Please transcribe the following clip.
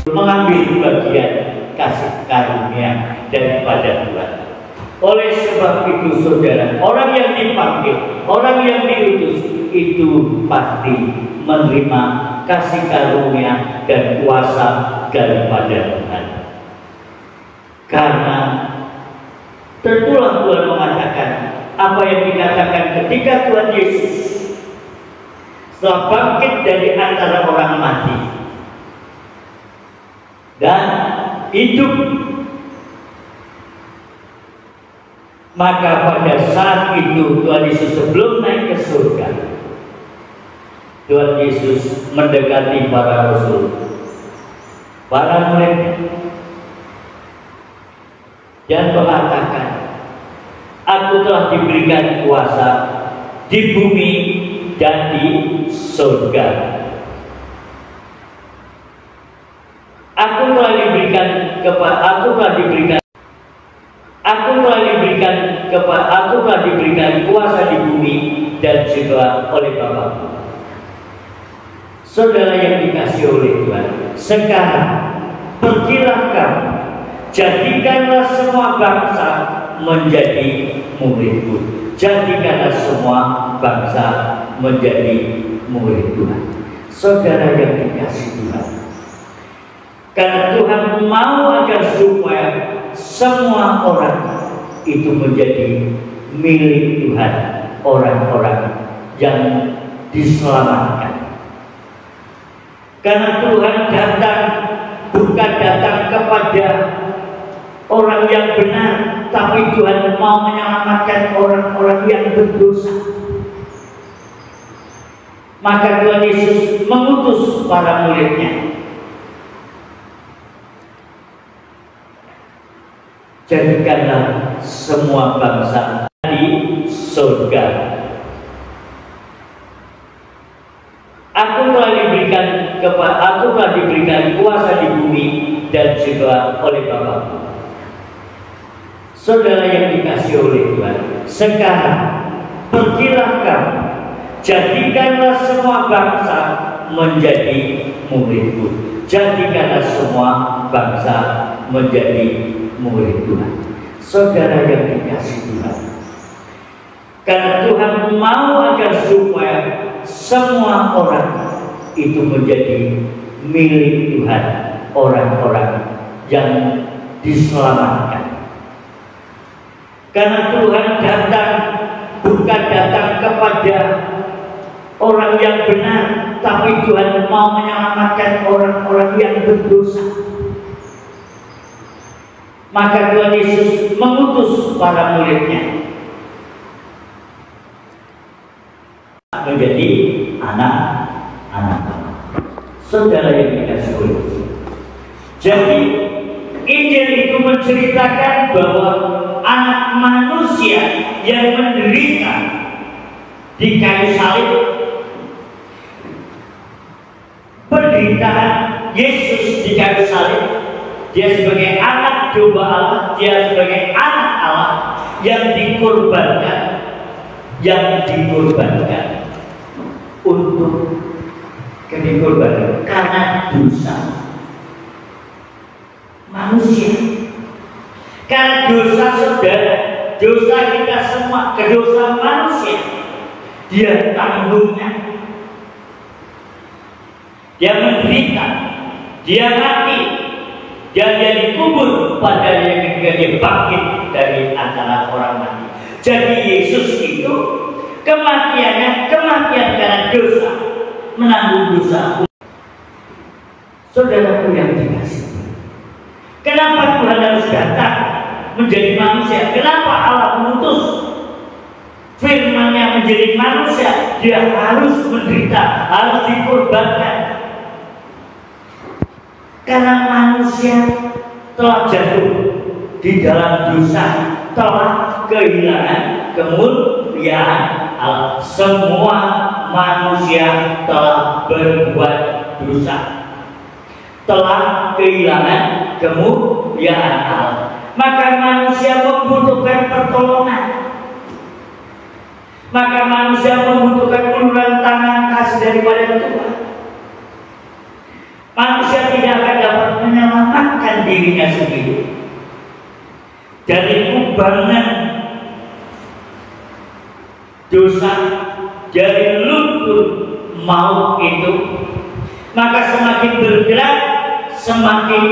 mengambil bagian kasih karunia daripada Tuhan. Oleh sebab itu saudara, orang yang dipanggil, orang yang diutus itu pasti menerima kasih karunia dan kuasa daripada Tuhan. Karena tentulah Tuhan mengatakan apa yang dikatakan ketika Tuhan Yesus setelah bangkit dari antara orang mati dan hidup, maka pada saat itu Tuhan Yesus sebelum naik ke surga, Tuhan Yesus mendekati para rasul, para murid, dan mengatakan, aku telah diberikan kuasa di bumi dan di surga. Aku telah diberikan kuasa di bumi dan juga oleh Bapa. Saudara yang dikasihi oleh Tuhan, sekarang pergilah kamu, jadikanlah semua bangsa menjadi muridku. Jadikanlah semua bangsa menjadi murid Tuhan. Saudara yang dikasihi Tuhan, karena Tuhan mau agar supaya semua orang itu menjadi milik Tuhan, orang-orang yang diselamatkan. Karena Tuhan datang bukan datang kepada orang yang benar, tapi Tuhan mau menyelamatkan orang-orang yang berdosa. Maka Tuhan Yesus mengutus para muridnya, jadikanlah semua bangsa di surga. Aku telah diberikan kuasa di bumi dan juga oleh Bapa. Saudara yang dikasihi oleh Tuhan, sekarang pergilah kamu, jadikanlah semua bangsa menjadi muridku. Jadikanlah semua bangsa menjadi murid Tuhan. Saudara yang dikasihi Tuhan, karena Tuhan mau agar supaya semua orang itu menjadi milik Tuhan, orang-orang yang diselamatkan. Karena Tuhan datang bukan datang kepada orang yang benar, tapi Tuhan mau menyelamatkan orang-orang yang berdosa. Maka Tuhan Yesus mengutus para muridnya menjadi anak-anak. Saudara yang dikasihi oleh Tuhan, jadi Injil itu menceritakan bahwa anak manusia yang menderita di kayu salib, penderitaan Yesus di kayu salib, dia sebagai anak domba Allah, dia sebagai anak Allah yang dikorbankan untuk dikorbankan karena dosa manusia. Karena dosa saudara, dosa kita semua, kedosa manusia, dia tanggungnya, dia menderita, dia mati, dan dia dikubur pada yang ketika dia bangkit dari antara orang mati. Jadi Yesus itu kematiannya kematian karena dosa, menanggung dosa. Saudaraku yang dikasihi, kenapa Tuhan harus datang menjadi manusia? Kenapa Allah mengutus firman-Nya menjadi manusia? Dia harus menderita, harus dikorbankan. Karena manusia telah jatuh di dalam dosa, telah kehilangan kemuliaan Allah. Semua manusia telah berbuat dosa, telah kehilangan kemuliaan Allah. Maka manusia membutuhkan pertolongan. Maka manusia membutuhkan uluran tangan kasih daripada Tuhan. Manusia tidak akan dapat dirinya sendiri. Dari kubangan dosa, dari lumpur maut itu, maka semakin bergerak, semakin